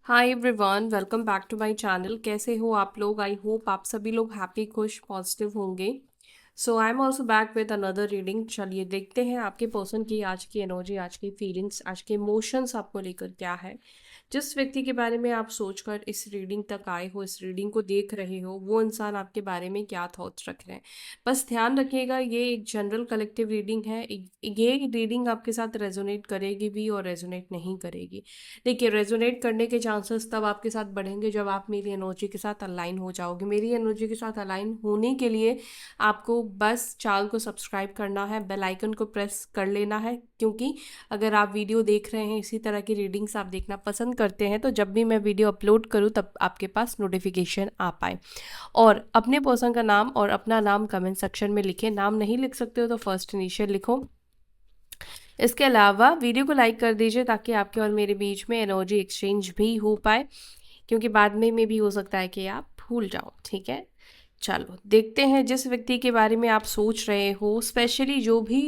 Hi everyone, welcome back to my channel. कैसे हो आप लोग? आई होप आप सभी लोग हैप्पी, खुश, पॉजिटिव होंगे। So I am also back with another reading. चलिए देखते हैं आपके पर्सन की आज की एनर्जी, आज की फीलिंग्स, आज के इमोशंस आपको लेकर क्या है। जिस व्यक्ति के बारे में आप सोचकर इस रीडिंग तक आए हो, इस रीडिंग को देख रहे हो, वो इंसान आपके बारे में क्या थॉट्स रख रहे हैं। बस ध्यान रखिएगा, ये एक जनरल कलेक्टिव रीडिंग है। ये रीडिंग आपके साथ रेजोनेट करेगी भी और रेजोनेट नहीं करेगी। देखिए, रेजोनेट करने के चांसेस तब आपके साथ बढ़ेंगे जब आप मेरी एनर्जी के साथ अलाइन हो जाओगे। मेरी एनर्जी के साथ अलाइन होने के लिए आपको बस चैनल को सब्सक्राइब करना है, बेल आइकन को प्रेस कर लेना है, क्योंकि अगर आप वीडियो देख रहे हैं, इसी तरह की रीडिंग्स आप देखना पसंद करते हैं, तो जब भी मैं वीडियो अपलोड करूं तब आपके पास नोटिफिकेशन आ पाए। और अपने पर्सन का नाम और अपना नाम कमेंट सेक्शन में लिखें। नाम नहीं लिख सकते हो तो फर्स्ट इनिशियल लिखो। इसके अलावा वीडियो को लाइक कर दीजिए ताकि आपके और मेरे बीच में एनर्जी एक्सचेंज भी हो पाए, क्योंकि बाद में भी हो सकता है कि आप भूल जाओ। ठीक है, चलो देखते हैं जिस व्यक्ति के बारे में आप सोच रहे हो, स्पेशली जो भी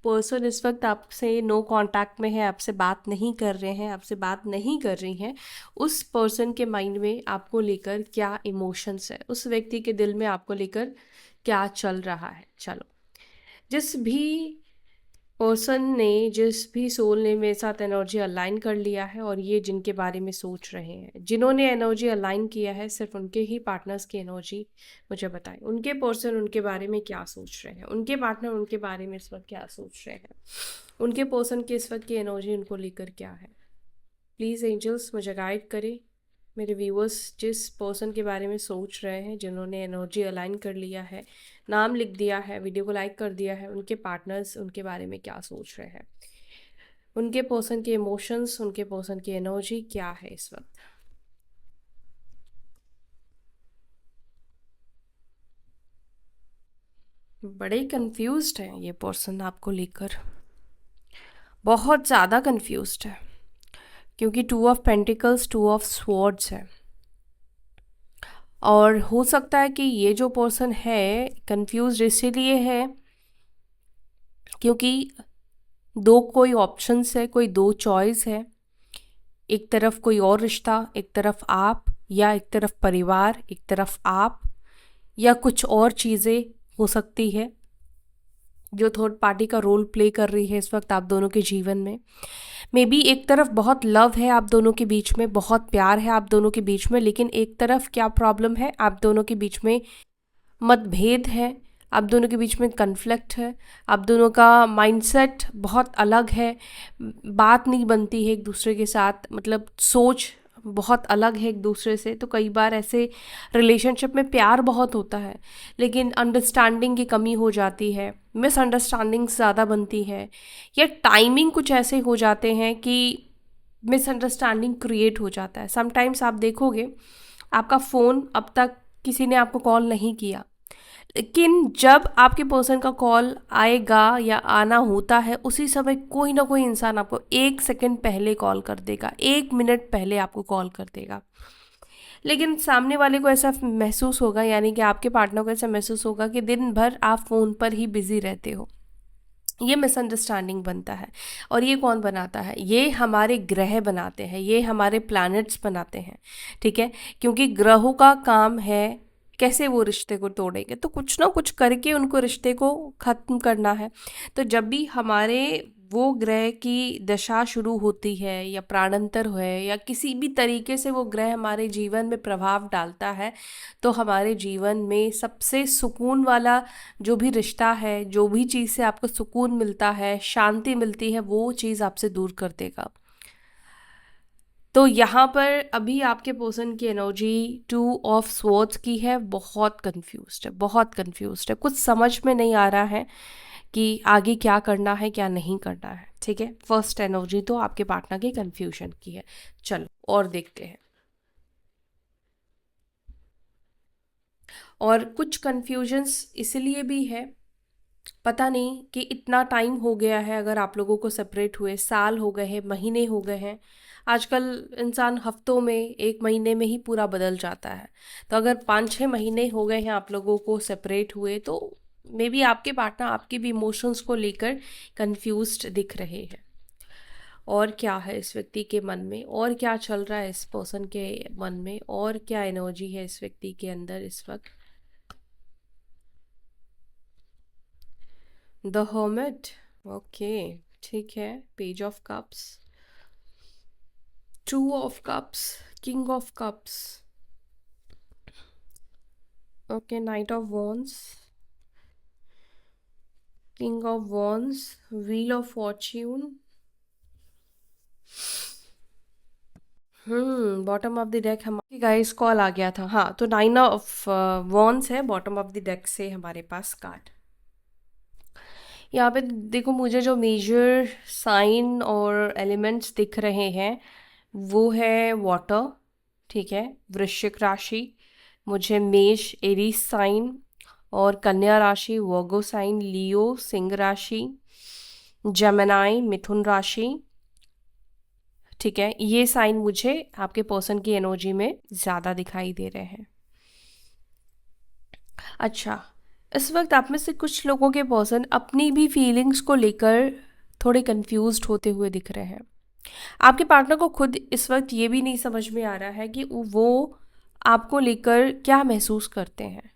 पर्सन इस वक्त आपसे नो कांटेक्ट में है, आपसे बात नहीं कर रहे हैं, आपसे बात नहीं कर रही हैं, उस पर्सन के माइंड में आपको लेकर क्या इमोशंस है, उस व्यक्ति के दिल में आपको लेकर क्या चल रहा है। चलो, जिस भी पर्सन ने, जिस भी सोल ने मेरे साथ एनर्जी अलाइन कर लिया है, और ये जिनके बारे में सोच रहे हैं, जिन्होंने एनर्जी अलाइन किया है, सिर्फ उनके ही पार्टनर्स की एनर्जी मुझे बताएं। उनके पर्सन उनके बारे में क्या सोच रहे हैं, उनके पार्टनर उनके बारे में इस वक्त क्या सोच रहे हैं, उनके पर्सन की इस वक्त की एनर्जी उनको लेकर क्या है। प्लीज़ एंजल्स मुझे गाइड करें। मेरे व्यूअर्स जिस पर्सन के बारे में सोच रहे हैं, जिन्होंने एनर्जी अलाइन कर लिया है, नाम लिख दिया है, वीडियो को लाइक कर दिया है, उनके पार्टनर्स उनके बारे में क्या सोच रहे हैं, उनके पर्सन के इमोशंस, उनके पर्सन की एनर्जी क्या है इस वक्त। बड़े कंफ्यूज्ड हैं ये पर्सन आपको लेकर, बहुत ज़्यादा कंफ्यूज्ड है, क्योंकि two of pentacles, two of swords है। और हो सकता है कि ये जो पर्सन है कंफ्यूज इसीलिए है क्योंकि दो कोई ऑप्शंस है, कोई दो चॉइस है। एक तरफ कोई और रिश्ता, एक तरफ आप, या एक तरफ परिवार, एक तरफ आप, या कुछ और चीज़ें हो सकती है जो थर्ड पार्टी का रोल प्ले कर रही है इस वक्त आप दोनों के जीवन में। मे बी एक तरफ बहुत लव है आप दोनों के बीच में, बहुत प्यार है आप दोनों के बीच में, लेकिन एक तरफ क्या प्रॉब्लम है, आप दोनों के बीच में मतभेद है, आप दोनों के बीच में कन्फ्लिक्ट है, आप दोनों का माइंडसेट बहुत अलग है, बात नहीं बनती है एक दूसरे के साथ, मतलब सोच बहुत अलग है एक दूसरे से। तो कई बार ऐसे रिलेशनशिप में प्यार बहुत होता है लेकिन अंडरस्टैंडिंग की कमी हो जाती है, मिसअंडरस्टैंडिंग ज़्यादा बनती है, या टाइमिंग कुछ ऐसे हो जाते हैं कि मिसअंडरस्टैंडिंग क्रिएट हो जाता है। समटाइम्स आप देखोगे आपका फ़ोन अब तक किसी ने आपको कॉल नहीं किया, लेकिन जब आपके पर्सन का कॉल आएगा या आना होता है, उसी समय कोई ना कोई इंसान आपको 1 सेकंड पहले कॉल कर देगा, 1 मिनट पहले आपको कॉल कर देगा। लेकिन सामने वाले को ऐसा महसूस होगा, यानी कि आपके पार्टनर को ऐसा महसूस होगा कि दिन भर आप फ़ोन पर ही बिजी रहते हो। ये मिसअंडरस्टैंडिंग बनता है। और ये कौन बनाता है? ये हमारे ग्रह बनाते हैं, ये हमारे प्लैनेट्स बनाते हैं। ठीक है, क्योंकि ग्रहों का काम है कैसे वो रिश्ते को तोड़ेंगे, तो कुछ ना कुछ करके उनको रिश्ते को ख़त्म करना है। तो जब भी हमारे वो ग्रह की दशा शुरू होती है, या प्राणांतर है, या किसी भी तरीके से वो ग्रह हमारे जीवन में प्रभाव डालता है, तो हमारे जीवन में सबसे सुकून वाला जो भी रिश्ता है, जो भी चीज़ से आपको सुकून मिलता है, शांति मिलती है, वो चीज़ आपसे दूर कर देगा। तो यहाँ पर अभी आपके पर्सन की एनर्जी 2 ऑफ स्वॉर्ड्स की है, बहुत कंफ्यूज्ड है, बहुत कंफ्यूज्ड है, कुछ समझ में नहीं आ रहा है कि आगे क्या करना है, क्या नहीं करना है। ठीक है, फर्स्ट एनर्जी तो आपके पार्टनर की कंफ्यूजन की है। चलो और देखते हैं। और कुछ कंफ्यूजन्स इसलिए भी है, पता नहीं कि इतना टाइम हो गया है, अगर आप लोगों को सेपरेट हुए साल हो गए हैं, महीने हो गए हैं। आजकल इंसान हफ्तों में, 1 महीने में ही पूरा बदल जाता है। तो अगर 5-6 महीने हो गए हैं आप लोगों को सेपरेट हुए, तो मे बी आपके पार्टनर आपके भी इमोशंस को लेकर कंफ्यूज्ड दिख रहे हैं। और क्या है इस व्यक्ति के मन में, और क्या चल रहा है इस पर्सन के मन में, और क्या एनर्जी है इस व्यक्ति के अंदर इस वक्त। द हर्मिट, ओके, ठीक है। Page of cups, two of cups, king of cups, okay, night of wands, king of wands, wheel of Fortune, bottom of the deck हमारे गाइस कॉल आ गया था। हाँ, तो नाइन ऑफ वॉन्ड्स है bottom of the deck से हमारे पास card. यहाँ पे देखो, मुझे जो मेजर साइन और एलिमेंट्स दिख रहे हैं वो है वाटर, ठीक है, वृश्चिक राशि, मुझे मेष एरीज साइन, और कन्या राशि वर्गो साइन, लियो सिंह राशि, जेमिनाई मिथुन राशि, ठीक है। ये साइन मुझे आपके पर्सन की एनर्जी में ज़्यादा दिखाई दे रहे हैं। अच्छा, इस वक्त आप में से कुछ लोगों के पर्सन अपनी भी फीलिंग्स को लेकर थोड़े कंफ्यूज्ड होते हुए दिख रहे हैं। आपके पार्टनर को खुद इस वक्त ये भी नहीं समझ में आ रहा है कि वो आपको लेकर क्या महसूस करते हैं,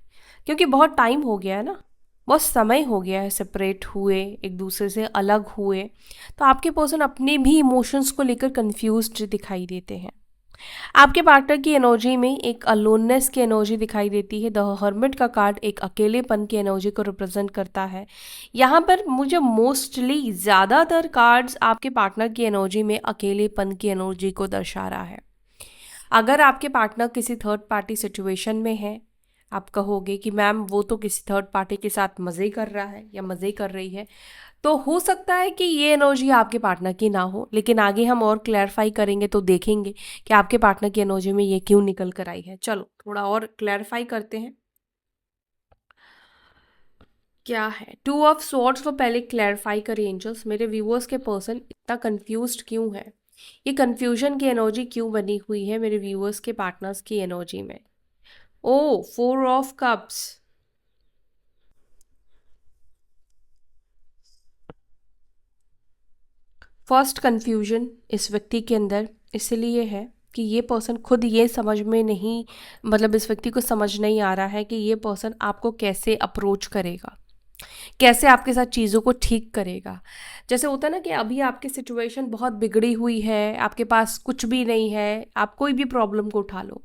क्योंकि बहुत टाइम हो गया है ना, बहुत समय हो गया है सेपरेट हुए, एक दूसरे से अलग हुए। तो आपके पर्सन अपने भी इमोशंस को लेकर कंफ्यूज्ड दिखाई देते हैं। आपके पार्टनर की एनर्जी में एक अलोननेस की एनर्जी दिखाई देती है। द हर्मिट का कार्ड एक अकेलेपन की एनर्जी को रिप्रेजेंट करता है। यहाँ पर मुझे मोस्टली ज़्यादातर कार्ड्स आपके पार्टनर की एनर्जी में अकेलेपन की एनर्जी को दर्शा रहा है। अगर आपके पार्टनर किसी थर्ड पार्टी सिचुएशन में है, आप कहोगे कि मैम वो तो किसी थर्ड पार्टी के साथ मज़े कर रहा है या मज़े कर रही है, तो हो सकता है कि ये एनर्जी आपके पार्टनर की ना हो, लेकिन आगे हम और क्लैरिफाई करेंगे तो देखेंगे कि आपके पार्टनर की एनर्जी में ये क्यों निकल कर आई है। चलो थोड़ा और क्लैरिफाई करते हैं क्या है। टू ऑफ स्वॉर्ड्स को पहले क्लैरिफाई करें एंजल्स, मेरे व्यूअर्स के पर्सन इतना कंफ्यूज्ड क्यों है, ये कंफ्यूजन की एनर्जी क्यों बनी हुई है मेरे व्यूअर्स के पार्टनर्स की एनर्जी में। Oh, four of cups, first confusion इस व्यक्ति के अंदर इसलिए है कि ये पर्सन खुद ये समझ में नहीं, मतलब इस व्यक्ति को समझ नहीं आ रहा है कि ये पर्सन आपको कैसे अप्रोच करेगा, कैसे आपके साथ चीज़ों को ठीक करेगा। जैसे होता है ना कि अभी आपकी सिचुएशन बहुत बिगड़ी हुई है, आपके पास कुछ भी नहीं है, आप कोई भी प्रॉब्लम को उठा लो,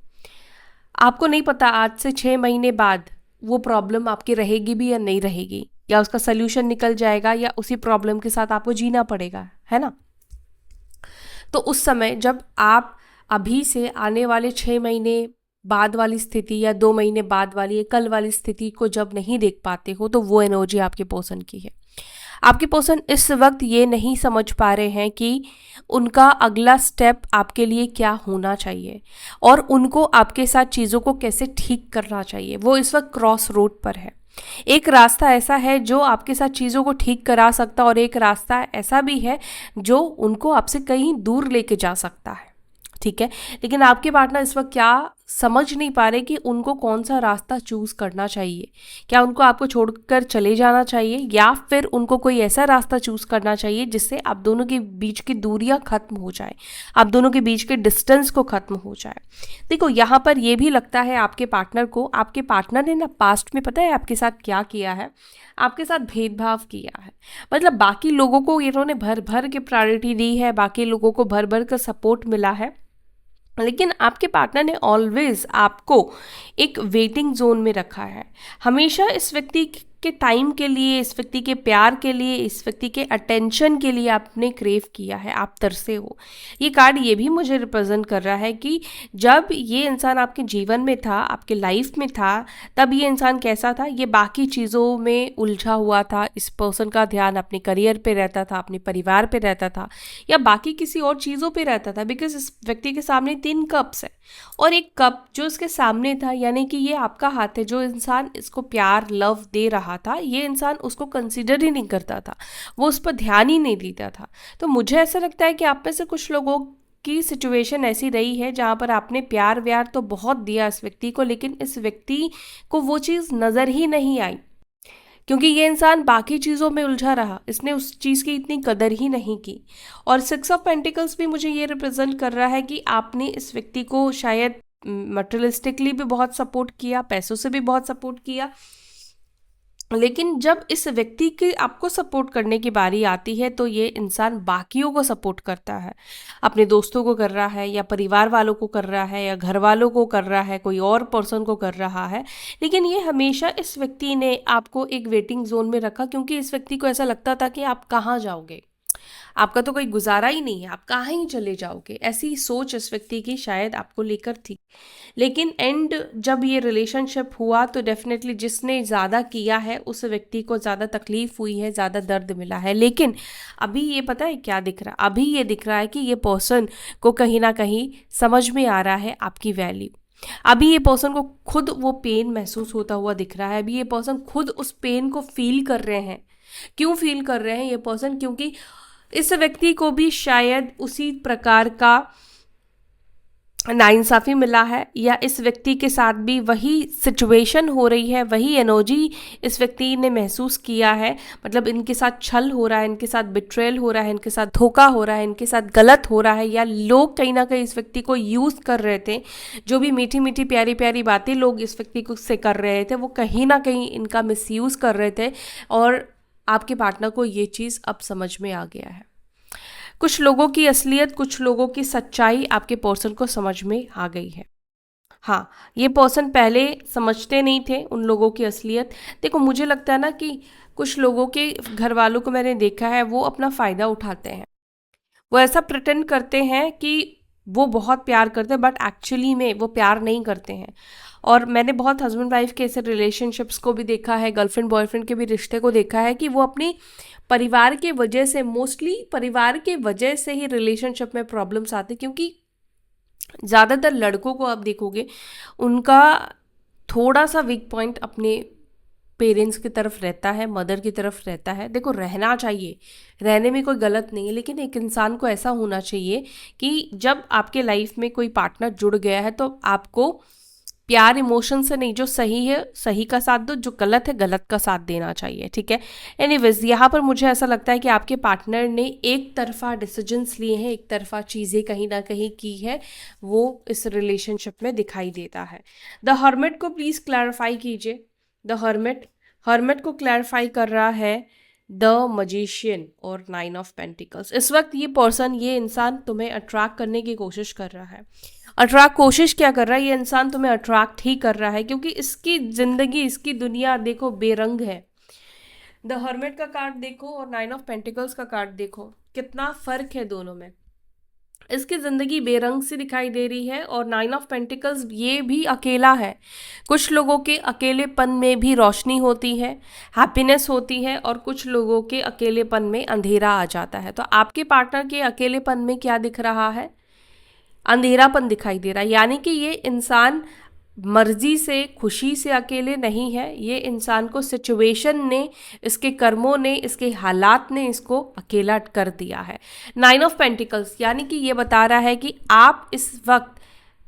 आपको नहीं पता आज से 6 महीने बाद वो प्रॉब्लम आपकी रहेगी भी या नहीं रहेगी, या उसका सल्यूशन निकल जाएगा, या उसी प्रॉब्लम के साथ आपको जीना पड़ेगा, है ना। तो उस समय जब आप अभी से आने वाले 6 महीने बाद वाली स्थिति या 2 महीने बाद वाली या कल वाली स्थिति को जब नहीं देख पाते हो, तो वो एनर्जी आपके पर्सन की है। आपके पर्सन इस वक्त ये नहीं समझ पा रहे हैं कि उनका अगला स्टेप आपके लिए क्या होना चाहिए और उनको आपके साथ चीज़ों को कैसे ठीक करना चाहिए। वो इस वक्त क्रॉस रोड पर है। एक रास्ता ऐसा है जो आपके साथ चीज़ों को ठीक करा सकता, और एक रास्ता ऐसा भी है जो उनको आपसे कहीं दूर लेके जा सकता है, ठीक है। लेकिन आपके पार्टनर इस वक्त क्या समझ नहीं पा रहे कि उनको कौन सा रास्ता चूज़ करना चाहिए। क्या उनको आपको छोड़कर चले जाना चाहिए, या फिर उनको कोई ऐसा रास्ता चूज़ करना चाहिए जिससे आप दोनों के बीच की दूरियां खत्म हो जाए, आप दोनों के बीच के डिस्टेंस को खत्म हो जाए। देखो, यहाँ पर ये भी लगता है आपके पार्टनर को, आपके पार्टनर ने ना पास्ट में पता है आपके साथ क्या किया है, आपके साथ भेदभाव किया है। मतलब बाकी लोगों को इन्होंने भर भर के प्रायोरिटी दी है, बाकी लोगों को भर भर कर सपोर्ट मिला है, लेकिन आपके पार्टनर ने ऑलवेज आपको एक वेटिंग जोन में रखा है। हमेशा इस व्यक्ति के टाइम के लिए, इस व्यक्ति के प्यार के लिए, इस व्यक्ति के अटेंशन के लिए आपने क्रेव किया है, आप तरसे हो। ये कार्ड ये भी मुझे रिप्रेजेंट कर रहा है कि जब ये इंसान आपके जीवन में था, आपके लाइफ में था, तब ये इंसान कैसा था, ये बाकी चीज़ों में उलझा हुआ था। इस पर्सन का ध्यान अपने करियर पे रहता था, अपने परिवार पे रहता था, या बाकी किसी और चीज़ों पे रहता था। बिकॉज इस व्यक्ति के सामने 3 कप्स है, और एक कप जो इसके सामने था, यानी कि ये आपका हाथ है। जो इंसान इसको प्यार लव दे रहा था, ये इंसान उसको कंसीडर ही नहीं करता था, वो उस पर ध्यान ही नहीं देता था। तो मुझे ऐसा लगता है कि आप में से कुछ लोगों की सिचुएशन ऐसी रही है जहाँ पर आपने प्यार व्यार तो बहुत दिया इस व्यक्ति को, लेकिन इस व्यक्ति को वो चीज़ नज़र ही नहीं आई, क्योंकि ये इंसान बाकी चीज़ों में उलझा रहा, इसने उस चीज़ की इतनी कदर ही नहीं की। और 6 ऑफ पेंटिकल्स भी मुझे ये रिप्रेजेंट कर रहा है कि आपने इस व्यक्ति को शायद मटेरियलिस्टिकली भी बहुत सपोर्ट किया, पैसों से भी बहुत सपोर्ट किया, लेकिन जब इस व्यक्ति की आपको सपोर्ट करने की बारी आती है तो ये इंसान बाकियों को सपोर्ट करता है। अपने दोस्तों को कर रहा है, या परिवार वालों को कर रहा है, या घर वालों को कर रहा है, कोई और पर्सन को कर रहा है। लेकिन ये हमेशा इस व्यक्ति ने आपको एक वेटिंग जोन में रखा, क्योंकि इस व्यक्ति को ऐसा लगता था कि आप कहाँ जाओगे, आपका तो कोई गुजारा ही नहीं है, आप कहाँ ही चले जाओगे। ऐसी सोच इस व्यक्ति की शायद आपको लेकर थी। लेकिन एंड जब ये रिलेशनशिप हुआ तो डेफिनेटली जिसने ज़्यादा किया है उस व्यक्ति को ज़्यादा तकलीफ हुई है, ज़्यादा दर्द मिला है। लेकिन अभी ये पता है क्या दिख रहा है, अभी ये दिख रहा है कि ये पर्सन को कहीं ना कहीं समझ में आ रहा है आपकी वैल्यू। अभी ये पर्सन को खुद वो पेन महसूस होता हुआ दिख रहा है। अभी ये पर्सन खुद उस पेन को फील कर रहे हैं। क्यों फील कर रहे हैं ये पर्सन? क्योंकि इस व्यक्ति को भी शायद उसी प्रकार का नाइंसाफ़ी मिला है, या इस व्यक्ति के साथ भी वही सिचुएशन हो रही है, वही एनर्जी इस व्यक्ति ने महसूस किया है। मतलब इनके साथ छल हो रहा है, इनके साथ बिट्रेयल हो रहा है, इनके साथ धोखा हो रहा है, इनके साथ गलत हो रहा है, या लोग कहीं ना कहीं इस व्यक्ति को यूज़ कर रहे थे। जो भी मीठी मीठी प्यारी प्यारी बातें लोग इस व्यक्ति को से कर रहे थे, वो कहीं ना कहीं इनका मिसयूज़ कर रहे थे। और आपके पार्टनर को ये चीज़ अब समझ में आ गया है। कुछ लोगों की असलियत, कुछ लोगों की सच्चाई आपके पर्सन को समझ में आ गई है। हाँ, ये पर्सन पहले समझते नहीं थे उन लोगों की असलियत। देखो, मुझे लगता है ना कि कुछ लोगों के घर वालों को मैंने देखा है, वो अपना फ़ायदा उठाते हैं। वो ऐसा प्रिटेंड करते हैं कि वो बहुत प्यार करते हैं, बट एक्चुअली में वो प्यार नहीं करते हैं। और मैंने बहुत हस्बैंड वाइफ के ऐसे रिलेशनशिप्स को भी देखा है, गर्लफ्रेंड बॉयफ्रेंड के भी रिश्ते को देखा है, कि वो अपनी परिवार के वजह से, मोस्टली परिवार के वजह से ही रिलेशनशिप में प्रॉब्लम्स आती, क्योंकि ज़्यादातर लड़कों को आप देखोगे उनका थोड़ा सा वीक पॉइंट अपने पेरेंट्स की तरफ रहता है, मदर की तरफ रहता है। देखो, रहना चाहिए, रहने में कोई गलत नहीं है, लेकिन एक इंसान को ऐसा होना चाहिए कि जब आपके लाइफ में कोई पार्टनर जुड़ गया है तो आपको प्यार इमोशन से नहीं, जो सही है सही का साथ दो, जो गलत है गलत का साथ देना चाहिए। ठीक है। एनीवेज, यहाँ पर मुझे ऐसा लगता है कि आपके पार्टनर ने एक तरफा डिसीजंस लिए हैं, एक तरफा चीज़ें कहीं ना कहीं की है, वो इस रिलेशनशिप में दिखाई देता है। द हर्मिट को प्लीज़ क्लैरिफाई कीजिए। द हर्मिट को क्लैरिफाई कर रहा है द मजिशियन और 9 ऑफ पेंटिकल्स। इस वक्त ये पर्सन, ये इंसान तुम्हें अट्रैक्ट करने की कोशिश कर रहा है। अट्रैक्ट कोशिश क्या कर रहा है? ये इंसान तुम्हें अट्रैक्ट ही कर रहा है, क्योंकि इसकी ज़िंदगी, इसकी दुनिया देखो बेरंग है। द हर्मिट का कार्ड देखो और 9 ऑफ पेंटिकल्स का कार्ड देखो, कितना फ़र्क है दोनों में। इसकी ज़िंदगी बेरंग सी दिखाई दे रही है, और 9 ऑफ पेंटिकल्स ये भी अकेला है। कुछ लोगों के अकेलेपन में भी रोशनी होती है, हैप्पीनेस होती है, और कुछ लोगों के अकेलेपन में अंधेरा आ जाता है। तो आपके पार्टनर के अकेलेपन में क्या दिख रहा है? अंधेरापन दिखाई दे रहा है। यानी कि ये इंसान मर्जी से, खुशी से अकेले नहीं है। ये इंसान को सिचुएशन ने, इसके कर्मों ने, इसके हालात ने इसको अकेला कर दिया है। 9 ऑफ पेंटिकल्स यानी कि ये बता रहा है कि आप इस वक्त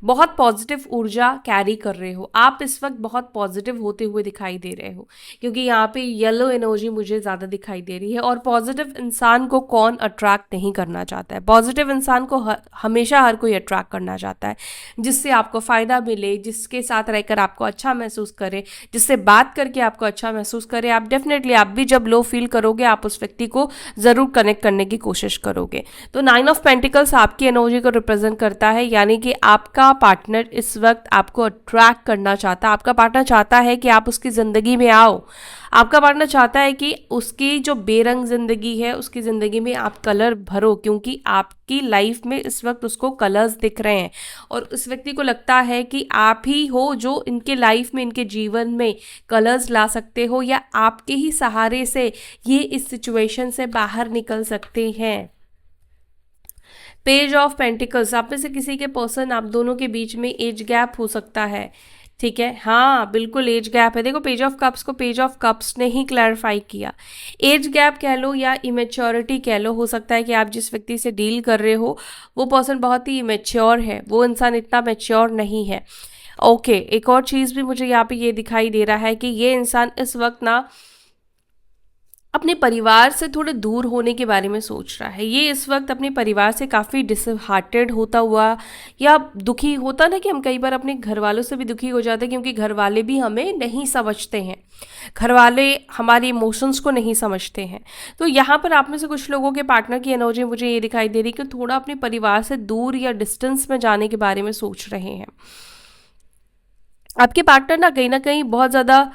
बहुत पॉजिटिव ऊर्जा कैरी कर रहे हो, आप इस वक्त बहुत पॉजिटिव होते हुए दिखाई दे रहे हो, क्योंकि यहाँ पे येलो एनर्जी मुझे ज़्यादा दिखाई दे रही है। और पॉजिटिव इंसान को कौन अट्रैक्ट नहीं करना चाहता है? पॉजिटिव इंसान को हमेशा हर कोई अट्रैक्ट करना चाहता है, जिससे आपको फ़ायदा मिले, जिसके साथ रहकर आपको अच्छा महसूस करे, जिससे बात करके आपको अच्छा महसूस करे। आप डेफिनेटली, आप भी जब लो फील करोगे, आप उस व्यक्ति को ज़रूर कनेक्ट करने की कोशिश करोगे। तो 9 ऑफ पेंटिकल्स आपकी एनर्जी को रिप्रेजेंट करता है, यानी कि आपका पार्टनर इस वक्त आपको अट्रैक्ट करना चाहता है। आपका पार्टनर चाहता है कि आप उसकी ज़िंदगी में आओ। आपका पार्टनर चाहता है कि उसकी जो बेरंग ज़िंदगी है, उसकी ज़िंदगी में आप कलर भरो, क्योंकि आपकी लाइफ में इस वक्त उसको कलर्स दिख रहे हैं। और उस व्यक्ति को लगता है कि आप ही हो जो इनके लाइफ में, इनके जीवन में कलर्स ला सकते हो, या आपके ही सहारे से ये इस सिचुएशन से बाहर निकल सकते हैं। पेज ऑफ पेंटिकल्स, आप में से किसी के पर्सन, आप दोनों के बीच में एज गैप हो सकता है। ठीक है, हाँ बिल्कुल एज गैप है। देखो, पेज ऑफ कप्स को पेज ऑफ कप्स ने ही क्लैरिफाई किया। एज गैप कह लो या इमेच्योरिटी कह लो, हो सकता है कि आप जिस व्यक्ति से डील कर रहे हो वो पर्सन बहुत ही इमेच्योर है, वो इंसान इतना मैच्योर नहीं है। ओके, एक और चीज़ भी मुझे यहाँ पे ये दिखाई दे रहा है कि ये इंसान इस वक्त ना अपने परिवार से थोड़े दूर होने के बारे में सोच रहा है। ये इस वक्त अपने परिवार से काफ़ी डिसहार्टेड होता हुआ या दुखी होता ना, कि हम कई बार अपने घर वालों से भी दुखी हो जाते हैं क्योंकि घर वाले भी हमें नहीं समझते हैं, घर वाले हमारे इमोशंस को नहीं समझते हैं। तो यहाँ पर आप में से कुछ लोगों के पार्टनर की एनर्जी मुझे ये दिखाई दे रही कि थोड़ा अपने परिवार से दूर या डिस्टेंस में जाने के बारे में सोच रहे हैं। आपके पार्टनर ना कहीं बहुत ज़्यादा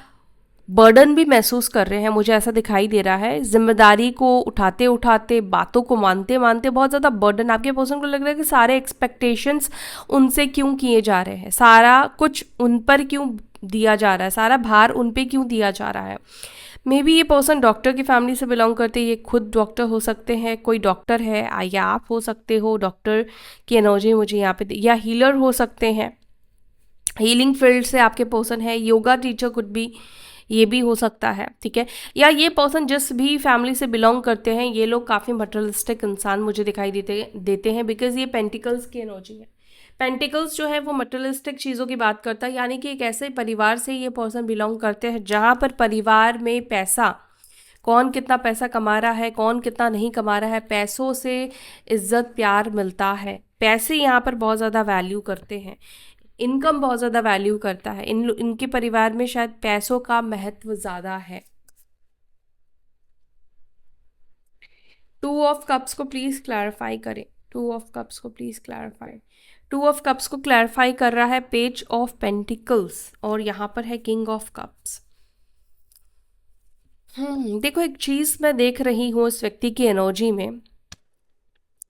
बर्डन भी महसूस कर रहे हैं, मुझे ऐसा दिखाई दे रहा है। जिम्मेदारी को उठाते उठाते, बातों को मानते मानते बहुत ज़्यादा बर्डन आपके पर्सन को लग रहा है कि सारे एक्सपेक्टेशंस उनसे क्यों किए जा रहे हैं, सारा कुछ उन पर क्यों दिया जा रहा है, सारा भार उन पे क्यों दिया जा रहा है। मे बी ये पर्सन डॉक्टर की फैमिली से बिलोंग करते हैं, ये खुद डॉक्टर हो सकते हैं, कोई डॉक्टर है या आप हो सकते हो, डॉक्टर की एनर्जी मुझे यहाँ पे, या हीलर हो सकते हैं, हीलिंग फील्ड से आपके पर्सन है, योगा टीचर कुड भी, ये भी हो सकता है, ठीक है। या ये पर्सन जिस भी फैमिली से बिलोंग करते हैं, ये लोग काफ़ी मटेरियलिस्टिक इंसान मुझे दिखाई देते हैं, बिकॉज ये पेंटिकल्स की एनर्जी है। पेंटिकल्स जो है वो मटेरियलिस्टिक चीज़ों की बात करता है, यानी कि एक ऐसे परिवार से ये पर्सन बिलोंग करते हैं जहाँ पर परिवार में पैसा, कौन कितना पैसा कमा रहा है, कौन कितना नहीं कमा रहा है, पैसों से इज्जत प्यार मिलता है। पैसे यहाँ पर बहुत ज़्यादा वैल्यू करते हैं, इनकम बहुत ज़्यादा वैल्यू करता है। इनके परिवार में शायद पैसों का महत्व ज़्यादा है। टू ऑफ कप्स को प्लीज़ क्लैरिफाई करें, टू ऑफ कप्स को please clarify. Two of cups को क्लैरिफाई कर रहा है पेज ऑफ पेंटिकल्स, और यहाँ पर है किंग ऑफ कप्स। देखो, एक चीज़ मैं देख रही हूँ इस व्यक्ति की एनर्जी में,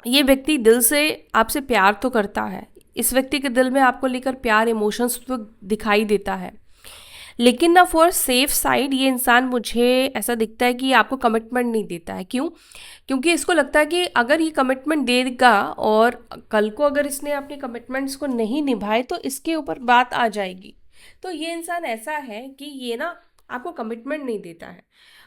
ये व्यक्ति दिल से आपसे प्यार तो करता है, इस व्यक्ति के दिल में आपको लेकर प्यार, इमोशंस तो दिखाई देता है, लेकिन ना फॉर सेफ साइड ये इंसान मुझे ऐसा दिखता है कि आपको कमिटमेंट नहीं देता है। क्यों? क्योंकि इसको लगता है कि अगर ये कमिटमेंट देगा और कल को अगर इसने अपने कमिटमेंट्स को नहीं निभाए तो इसके ऊपर बात आ जाएगी। तो ये इंसान ऐसा है कि ये ना आपको कमिटमेंट नहीं देता है,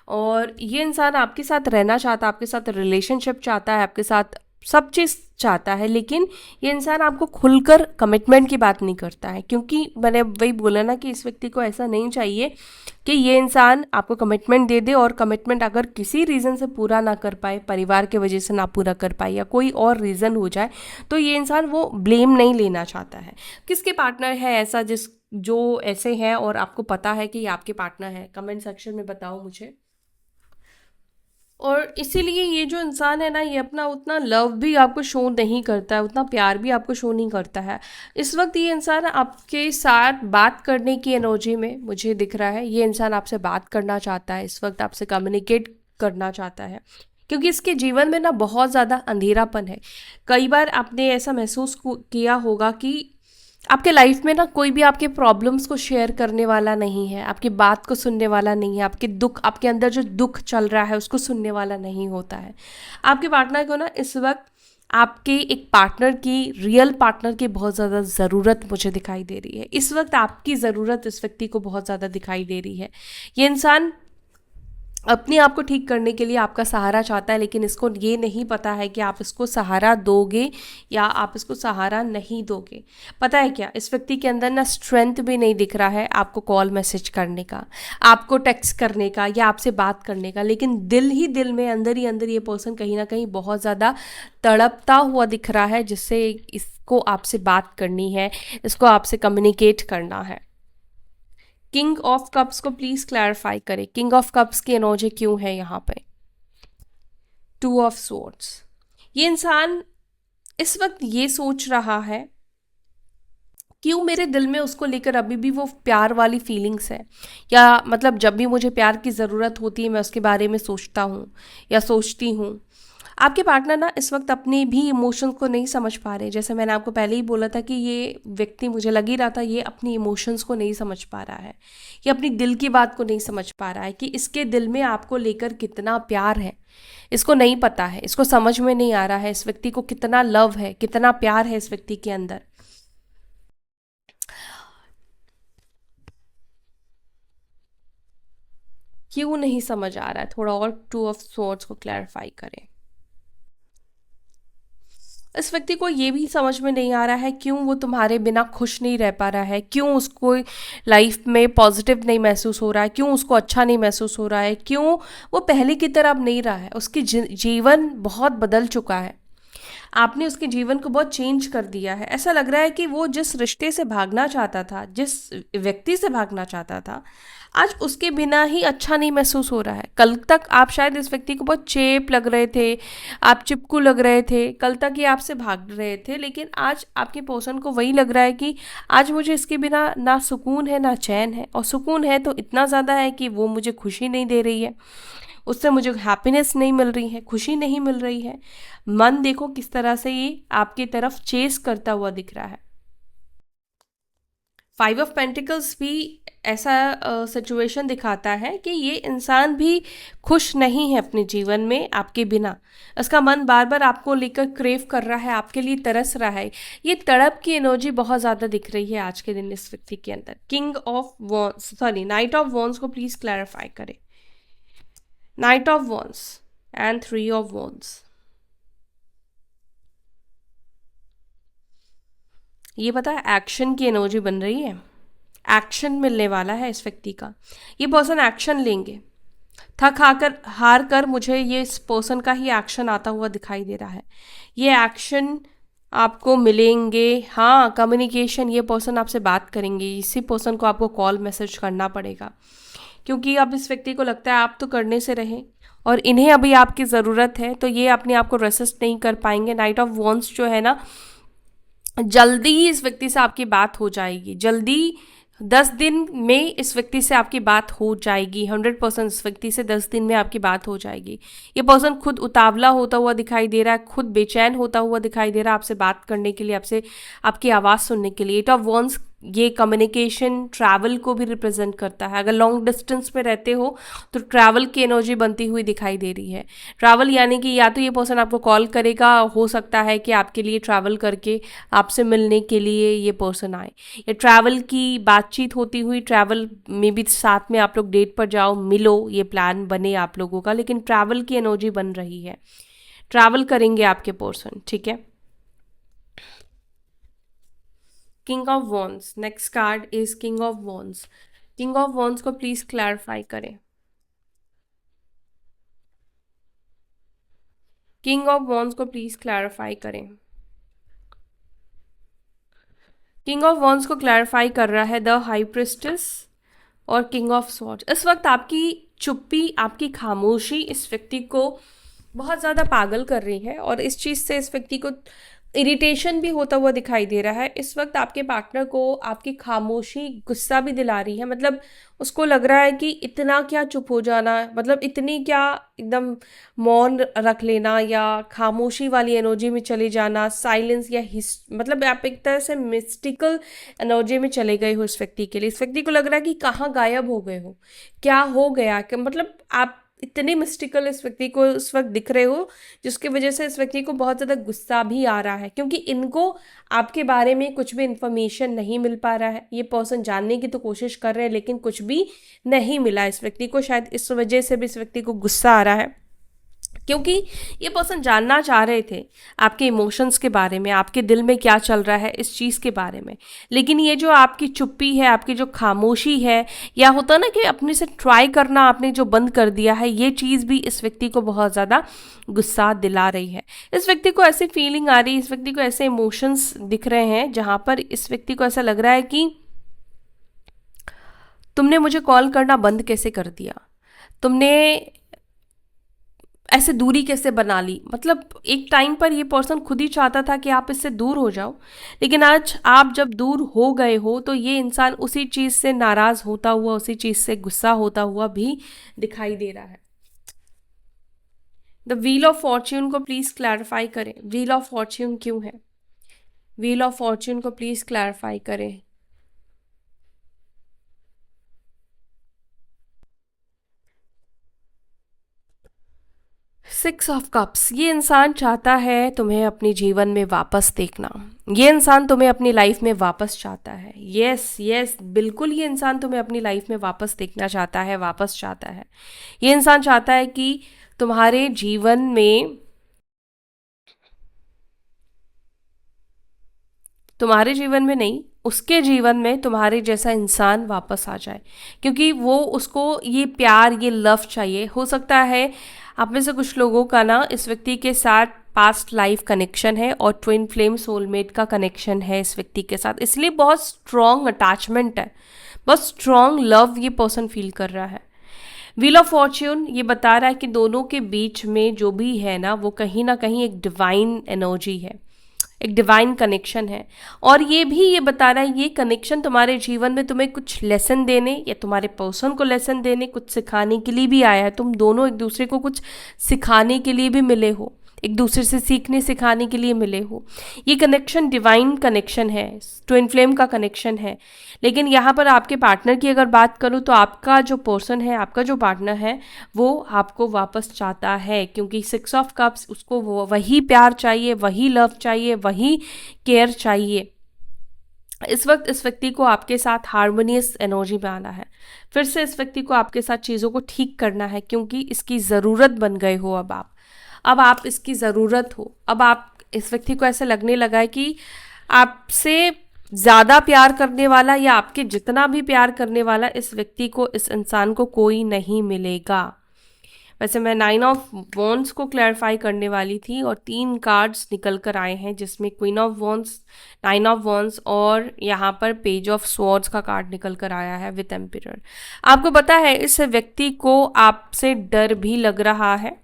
और ये इंसान आपके साथ रहना चाहता है, आपके साथ रिलेशनशिप चाहता है, आपके साथ सब चीज़ चाहता है, लेकिन ये इंसान आपको खुलकर कमिटमेंट की बात नहीं करता है। क्योंकि मैंने वही बोला ना कि इस व्यक्ति को ऐसा नहीं चाहिए कि ये इंसान आपको कमिटमेंट दे दे और कमिटमेंट अगर किसी रीज़न से पूरा ना कर पाए, परिवार के वजह से ना पूरा कर पाए या कोई और रीज़न हो जाए, तो ये इंसान वो ब्लेम नहीं लेना चाहता है। किसके पार्टनर है ऐसा जो ऐसे हैं और आपको पता है कि ये आपके पार्टनर है? कमेंट सेक्शन में बताओ मुझे। और इसीलिए ये जो इंसान है ना, ये अपना उतना लव भी आपको शो नहीं करता है, उतना प्यार भी आपको शो नहीं करता है। इस वक्त ये इंसान आपके साथ बात करने की एनर्जी में मुझे दिख रहा है, ये इंसान आपसे बात करना चाहता है, इस वक्त आपसे कम्युनिकेट करना चाहता है, क्योंकि इसके जीवन में ना बहुत ज़्यादा अंधेरापन है। कई बार आपने ऐसा महसूस किया होगा कि आपके लाइफ में ना कोई भी आपके प्रॉब्लम्स को शेयर करने वाला नहीं है, आपकी बात को सुनने वाला नहीं है, आपके दुख, आपके अंदर जो दुख चल रहा है उसको सुनने वाला नहीं होता है। आपके पार्टनर को ना इस वक्त आपके एक पार्टनर की, रियल पार्टनर की बहुत ज़्यादा ज़रूरत मुझे दिखाई दे रही है। इस वक्त आपकी ज़रूरत इस व्यक्ति को बहुत ज़्यादा दिखाई दे रही है। ये इंसान अपने आप को ठीक करने के लिए आपका सहारा चाहता है, लेकिन इसको ये नहीं पता है कि आप इसको सहारा दोगे या आप इसको सहारा नहीं दोगे। पता है क्या, इस व्यक्ति के अंदर ना स्ट्रेंथ भी नहीं दिख रहा है आपको कॉल मैसेज करने का, आपको टेक्स्ट करने का या आपसे बात करने का, लेकिन दिल ही दिल में, अंदर ही अंदर ये पर्सन कहीं ना कहीं बहुत ज़्यादा तड़पता हुआ दिख रहा है, जिससे इसको आपसे बात करनी है, इसको आपसे कम्युनिकेट करना है। किंग ऑफ कप्स को प्लीज क्लैरिफाई करें, किंग ऑफ कप्स की एनर्जी क्यों है यहाँ पे? Two of swords. ये इंसान इस वक्त ये सोच रहा है, क्यों मेरे दिल में उसको लेकर अभी भी वो प्यार वाली फीलिंग्स है, या मतलब जब भी मुझे प्यार की ज़रूरत होती है मैं उसके बारे में सोचता हूँ या सोचती हूँ। आपके पार्टनर ना इस वक्त अपने भी इमोशंस को नहीं समझ पा रहे। जैसे मैंने आपको पहले ही बोला था कि ये व्यक्ति, मुझे लग ही रहा था, ये अपनी इमोशंस को नहीं समझ पा रहा है, ये अपनी दिल की बात को नहीं समझ पा रहा है कि इसके दिल में आपको लेकर कितना प्यार है। इसको नहीं पता है, इसको समझ में नहीं आ रहा है इस व्यक्ति को कितना लव है, कितना प्यार है इस व्यक्ति के अंदर। क्यों नहीं समझ आ रहा है? थोड़ा और टू ऑफ सोर्ड्स को क्लैरिफाई करें। इस व्यक्ति को ये भी समझ में नहीं आ रहा है क्यों वो तुम्हारे बिना खुश नहीं रह पा रहा है, क्यों उसको लाइफ में पॉजिटिव नहीं महसूस हो रहा है, क्यों उसको अच्छा नहीं महसूस हो रहा है, क्यों वो पहले की तरह अब नहीं रहा है। उसकी जीवन बहुत बदल चुका है, आपने उसके जीवन को बहुत चेंज कर दिया है। ऐसा लग रहा है कि वो जिस रिश्ते से भागना चाहता था, जिस व्यक्ति से भागना चाहता था, आज उसके बिना ही अच्छा नहीं महसूस हो रहा है। कल तक आप शायद इस व्यक्ति को बहुत चेप लग रहे थे, आप चिपकू लग रहे थे, कल तक ये आपसे भाग रहे थे, लेकिन आज आपके पर्सन को वही लग रहा है कि आज मुझे इसके बिना ना सुकून है ना चैन है, और सुकून है तो इतना ज़्यादा है कि वो मुझे खुशी नहीं दे रही है, उससे मुझे हैप्पीनेस नहीं मिल रही है, खुशी नहीं मिल रही है। मन देखो किस तरह से ये आपकी तरफ चेस करता हुआ दिख रहा है। 5 ऑफ पेंटिकल्स भी ऐसा सिचुएशन दिखाता है कि ये इंसान भी खुश नहीं है अपने जीवन में आपके बिना। उसका मन बार बार आपको लेकर क्रेव कर रहा है, आपके लिए तरस रहा है। ये तड़प की एनर्जी बहुत ज़्यादा दिख रही है आज के दिन इस व्यक्ति के अंदर। King of wands, sorry, night of wands को प्लीज क्लैरिफाई करें। Night of wands and 3 of wands, ये पता है एक्शन की एनर्जी बन रही है, एक्शन मिलने वाला है इस व्यक्ति का। ये पर्सन एक्शन लेंगे, थक हार कर मुझे ये इस पर्सन का ही एक्शन आता हुआ दिखाई दे रहा है। ये एक्शन आपको मिलेंगे। हाँ, कम्युनिकेशन, ये पर्सन आपसे बात करेंगे, इसी पर्सन को आपको कॉल मैसेज करना पड़ेगा, क्योंकि अब इस व्यक्ति को लगता है आप तो करने से रहें और इन्हें अभी आपकी ज़रूरत है, तो ये अपने आप को रेसिस्ट नहीं कर पाएंगे। नाइट ऑफ वॉन्स जो है ना, जल्दी ही इस व्यक्ति से आपकी बात हो जाएगी, जल्दी 10 दिन में इस व्यक्ति से आपकी बात हो जाएगी। 100% इस व्यक्ति से 10 दिन में आपकी बात हो जाएगी। ये पर्सन खुद उतावला होता हुआ दिखाई दे रहा है, खुद बेचैन होता हुआ दिखाई दे रहा है आपसे बात करने के लिए, आपसे आपकी आवाज़ सुनने के लिए। 8 ऑफ वॉन्स ये कम्युनिकेशन, ट्रैवल को भी रिप्रेजेंट करता है। अगर लॉन्ग डिस्टेंस पे रहते हो तो ट्रैवल की एनर्जी बनती हुई दिखाई दे रही है। ट्रैवल यानी कि या तो ये पर्सन आपको कॉल करेगा, हो सकता है कि आपके लिए ट्रैवल करके आपसे मिलने के लिए ये पर्सन आए, या ट्रैवल की बातचीत होती हुई, ट्रैवल में भी साथ में आप लोग डेट पर जाओ, मिलो, ये प्लान बने आप लोगों का, लेकिन ट्रैवल की एनर्जी बन रही है, ट्रैवल करेंगे आपके पर्सन, ठीक है। King of wands, next card is king of wands. King of wands को प्लीज क्लैरिफाई करें। किंग ऑफ वॉन्स को प्लीज क्लैरिफाई करें। किंग ऑफ वॉन्स को क्लैरिफाई कर रहा है द हाई प्रिस्टेस और किंग ऑफ स्वॉर्ड्स। इस वक्त आपकी चुप्पी, आपकी खामोशी इस व्यक्ति को बहुत ज़्यादा पागल कर रही है, और इस चीज़ से इस व्यक्ति को इरिटेशन भी होता हुआ दिखाई दे रहा है। इस वक्त आपके पार्टनर को आपकी खामोशी गुस्सा भी दिला रही है। मतलब उसको लग रहा है कि इतना क्या चुप हो जाना, मतलब इतनी क्या एकदम मौन रख लेना, या खामोशी वाली एनर्जी में चले जाना, साइलेंस या मतलब आप एक तरह से मिस्टिकल एनर्जी में चले गए हो इस व्यक्ति के लिए। इस व्यक्ति को लग रहा है कि कहाँ गायब हो गए हो, क्या हो गया, कि मतलब आप इतने मिस्टिकल इस व्यक्ति को उस वक्त दिख रहे हो, जिसकी वजह से इस व्यक्ति को बहुत ज़्यादा गुस्सा भी आ रहा है, क्योंकि इनको आपके बारे में कुछ भी इंफॉर्मेशन नहीं मिल पा रहा है। ये पर्सन जानने की तो कोशिश कर रहे हैं, लेकिन कुछ भी नहीं मिला इस व्यक्ति को। शायद इस वजह से भी इस व्यक्ति को गुस्सा आ रहा है, क्योंकि ये पर्सन जानना चाह रहे थे आपके इमोशंस के बारे में, आपके दिल में क्या चल रहा है इस चीज़ के बारे में। लेकिन ये जो आपकी चुप्पी है, आपकी जो खामोशी है, या होता ना कि अपने से ट्राई करना आपने जो बंद कर दिया है, ये चीज़ भी इस व्यक्ति को बहुत ज़्यादा गुस्सा दिला रही है। इस व्यक्ति को ऐसी फीलिंग आ रही है, इस व्यक्ति को ऐसे इमोशंस दिख रहे हैं जहाँ पर इस व्यक्ति को ऐसा लग रहा है कि तुमने मुझे कॉल करना बंद कैसे कर दिया, तुमने ऐसे दूरी कैसे बना ली। मतलब एक टाइम पर ये पर्सन खुद ही चाहता था कि आप इससे दूर हो जाओ, लेकिन आज आप जब दूर हो गए हो तो ये इंसान उसी चीज़ से नाराज़ होता हुआ, उसी चीज़ से गुस्सा होता हुआ भी दिखाई दे रहा है। द व्हील ऑफ फॉर्च्यून को प्लीज़ क्लैरिफाई करें। व्हील ऑफ फॉर्च्यून क्यों है? व्हील ऑफ फॉर्च्यून को प्लीज़ क्लैरिफाई करें। सिक्स ऑफ कप्स, ये इंसान चाहता है तुम्हें अपने जीवन में वापस देखना, ये इंसान तुम्हें अपनी लाइफ में वापस चाहता है। यस यस, बिल्कुल, ये इंसान तुम्हें अपनी लाइफ में वापस देखना चाहता है, वापस चाहता है। ये इंसान चाहता है कि तुम्हारे जीवन में तुम्हारे जीवन में नहीं, उसके जीवन में तुम्हारे जैसा इंसान वापस आ जाए, क्योंकि वो उसको ये प्यार, ये लव चाहिए। हो सकता है आप में से कुछ लोगों का ना इस व्यक्ति के साथ पास्ट लाइफ कनेक्शन है और ट्विन फ्लेम सोलमेट का कनेक्शन है इस व्यक्ति के साथ, इसलिए बहुत स्ट्रॉन्ग अटैचमेंट है, बहुत स्ट्रॉन्ग लव ये पर्सन फील कर रहा है। व्हील ऑफ फॉर्च्यून ये बता रहा है कि दोनों के बीच में जो भी है ना वो कहीं ना कहीं एक डिवाइन एनर्जी है, एक डिवाइन कनेक्शन है। और ये भी ये बता रहा है ये कनेक्शन तुम्हारे जीवन में तुम्हें कुछ लेसन देने या तुम्हारे पर्सन को लेसन देने, कुछ सिखाने के लिए भी आया है। तुम दोनों एक दूसरे को कुछ सिखाने के लिए भी मिले हो, एक दूसरे से सीखने सिखाने के लिए मिले हो। ये कनेक्शन डिवाइन कनेक्शन है, ट्विन फ्लेम का कनेक्शन है। लेकिन यहाँ पर आपके पार्टनर की अगर बात करूँ तो आपका जो पर्सन है, आपका जो पार्टनर है, वो आपको वापस चाहता है, क्योंकि 6 ऑफ कप्स उसको वही प्यार चाहिए, वही लव चाहिए, वही केयर चाहिए। इस वक्त इस व्यक्ति को आपके साथ हार्मोनियस एनर्जी में आना है, फिर से इस व्यक्ति को आपके साथ चीज़ों को ठीक करना है, क्योंकि इसकी ज़रूरत बन गए हो अब आप इसकी ज़रूरत हो। अब आप इस व्यक्ति को ऐसे लगने लगा है कि आपसे ज़्यादा प्यार करने वाला या आपके जितना भी प्यार करने वाला इस व्यक्ति को, इस इंसान को कोई नहीं मिलेगा। वैसे मैं 9 ऑफ वॉन्ड्स को क्लैरिफाई करने वाली थी और 3 कार्ड्स निकल कर आए हैं, जिसमें queen of wands, 9 of wands और यहाँ पर पेज ऑफ स्वॉर्ड्स का कार्ड निकल कर आया है विद एम्पिरर। आपको पता है इस व्यक्ति को आपसे डर भी लग रहा है,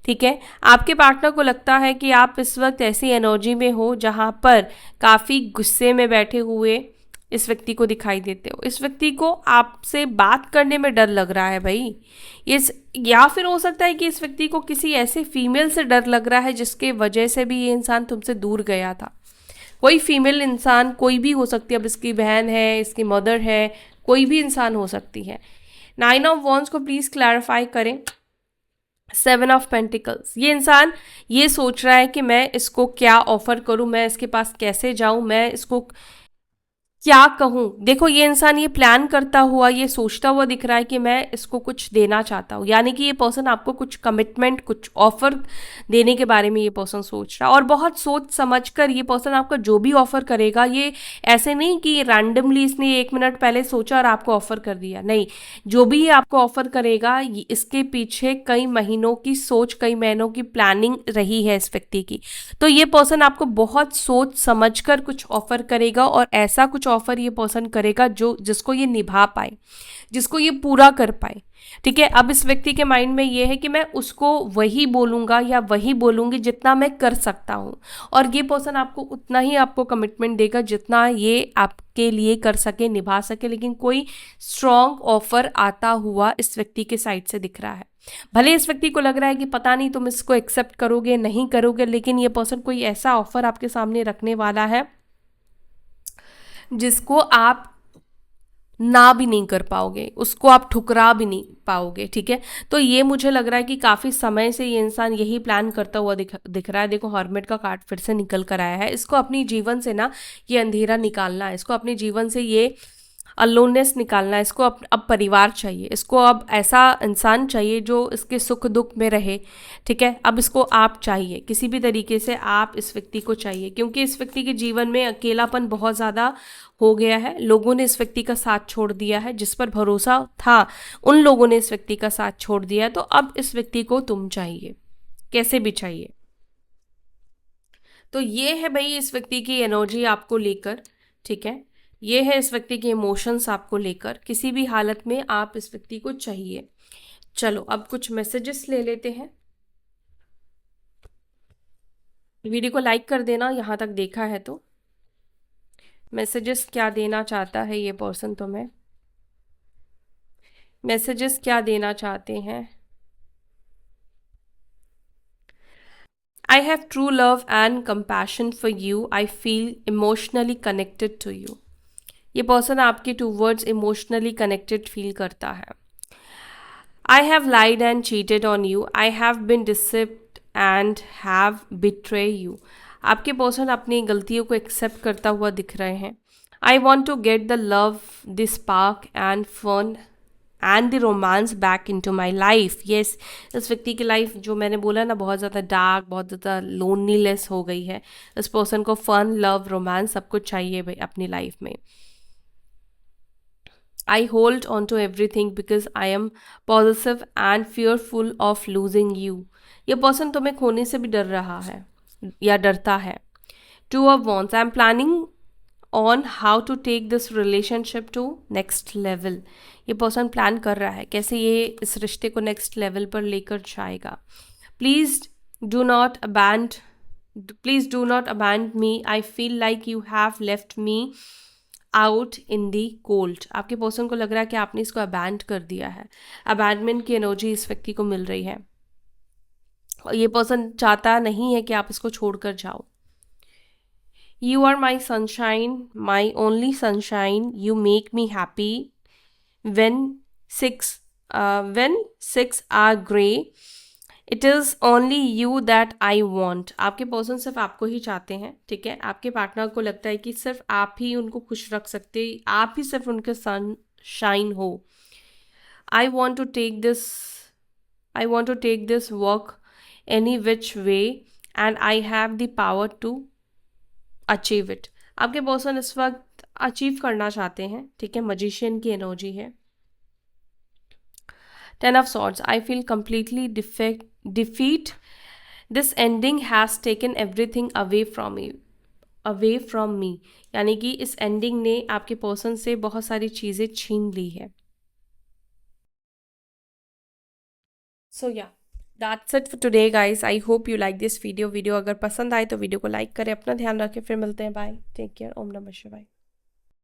ठीक है। आपके पार्टनर को लगता है कि आप इस वक्त ऐसी एनर्जी में हो जहाँ पर काफ़ी गुस्से में बैठे हुए इस व्यक्ति को दिखाई देते हो। इस व्यक्ति को आपसे बात करने में डर लग रहा है भाई। या फिर हो सकता है कि इस व्यक्ति को किसी ऐसे फीमेल से डर लग रहा है जिसके वजह से भी ये इंसान तुमसे दूर गया था। कोई फीमेल इंसान कोई भी हो सकती है, अब इसकी बहन है, इसकी मदर है, कोई भी इंसान हो सकती है। 9 ऑफ वॉन्ड्स को प्लीज़ क्लैरिफाई करें। 7 ऑफ पेंटिकल्स, ये इंसान ये सोच रहा है कि मैं इसको क्या ऑफर करूं, मैं इसके पास कैसे जाऊं, मैं इसको क्या कहूँ। देखो ये इंसान ये प्लान करता हुआ, ये सोचता हुआ दिख रहा है कि मैं इसको कुछ देना चाहता हूँ, यानी कि ये पर्सन आपको कुछ कमिटमेंट, कुछ ऑफर देने के बारे में ये पर्सन सोच रहा है। और बहुत सोच समझ कर ये पर्सन आपका जो भी ऑफर करेगा, ये ऐसे नहीं कि रैंडमली इसने 1 मिनट पहले सोचा और आपको ऑफर कर दिया, नहीं। जो भी ये आपको ऑफर करेगा इसके पीछे कई महीनों की सोच, कई महीनों की प्लानिंग रही है इस व्यक्ति की। तो ये पर्सन आपको बहुत सोच समझ कर कुछ ऑफर करेगा और ऐसा कुछ ऑफर ये पर्सन करेगा जिसको ये निभा पाए, जिसको ये पूरा कर पाए, ठीक है। अब इस व्यक्ति के माइंड में ये है कि मैं उसको वही बोलूंगा या वही बोलूंगी जितना मैं कर सकता हूँ, और ये पर्सन आपको उतना ही आपको कमिटमेंट देगा जितना ये आपके लिए कर सके, निभा सके। लेकिन कोई स्ट्रॉन्ग ऑफर आता हुआ इस व्यक्ति के साइड से दिख रहा है। भले इस व्यक्ति को लग रहा है कि पता नहीं तुम इसको एक्सेप्ट करोगे नहीं करोगे, लेकिन ये पर्सन कोई ऐसा ऑफर आपके सामने रखने वाला है जिसको आप ना भी नहीं कर पाओगे, उसको आप ठुकरा भी नहीं पाओगे, ठीक है। तो ये मुझे लग रहा है कि काफ़ी समय से ये इंसान यही प्लान करता हुआ दिख रहा है। देखो हर्मिट का कार्ड फिर से निकल कर आया है। इसको अपनी जीवन से ना ये अंधेरा निकालना है, इसको अपने जीवन से ये अलोननेस निकालना है। इसको अब परिवार चाहिए, इसको अब ऐसा इंसान चाहिए जो इसके सुख दुख में रहे, ठीक है। अब इसको आप चाहिए, किसी भी तरीके से आप इस व्यक्ति को चाहिए, क्योंकि इस व्यक्ति के जीवन में अकेलापन बहुत ज़्यादा हो गया है। लोगों ने इस व्यक्ति का साथ छोड़ दिया है, जिस पर भरोसा था उन लोगों ने इस व्यक्ति का साथ छोड़ दिया है। तो अब इस व्यक्ति को तुम चाहिए, कैसे भी चाहिए। तो ये है भाई इस व्यक्ति की एनर्जी आपको लेकर, ठीक है। ये है इस व्यक्ति के इमोशंस आपको लेकर, किसी भी हालत में आप इस व्यक्ति को चाहिए। चलो अब कुछ मैसेजेस ले लेते हैं। वीडियो को लाइक कर देना यहाँ तक देखा है तो। मैसेजेस क्या देना चाहता है ये पर्सन तुम्हें, मैसेजेस क्या देना चाहते हैं। I have true love and compassion for you. I feel emotionally connected to you. ये पर्सन आपके टूवर्ड्स इमोशनली कनेक्टेड फील करता है। I have lied and cheated on you. I have been deceived and have betrayed you. आपके person अपनी गलतियों को accept करता हुआ दिख रहे हैं। I want to get the love, the spark and fun and the romance back into my life. Yes, इस व्यक्ति की लाइफ जो मैंने बोला ना बहुत ज़्यादा डार्क, बहुत ज़्यादा लोनलीनेस हो गई है। इस पर्सन को फन, लव, रोमांस सब कुछ चाहिए भाई अपनी लाइफ में। I hold on to everything because I am possessive and fearful of losing you। ये पर्सन तुम्हें खोने से भी डर रहा है या डरता है। Two of Wands, I am planning on how to take this relationship to next level। ये पर्सन प्लान कर रहा है कैसे ये इस रिश्ते को नेक्स्ट लेवल पर लेकर जाएगा। Please do not अबैंड me, I feel like you have left me out in the cold. आपके पर्सन को लग रहा है कि आपने इसको अबैंड कर दिया है। अबैंडमेंट की एनर्जी इस व्यक्ति को मिल रही है और ये पर्सन चाहता नहीं है कि आप इसको छोड़कर जाओ। You are my sunshine, my only sunshine. You make me happy when six are grey. It is only you that I want। आपके पर्सन सिर्फ आपको ही चाहते हैं, ठीक है। आपके पार्टनर को लगता है कि सिर्फ आप ही उनको खुश रख सकते, आप ही सिर्फ उनके सनशाइन हो। I want to take this work any which way and I have the power to achieve it. आपके पर्सन इस वक्त अचीव करना चाहते हैं, ठीक है। मजिशियन की एनर्जी है। 10 of swords, I feel completely defeat, this ending has taken everything away from me. यानी कि इस एंडिंग ने आपके पर्सन से बहुत सारी चीज़ें छीन ली है। सो या that's it for today guys. I hope you like this video. अगर पसंद आए तो वीडियो को लाइक करें, अपना ध्यान रखें, फिर मिलते हैं। बाय, टेक केयर, ओम नमः शिवाय।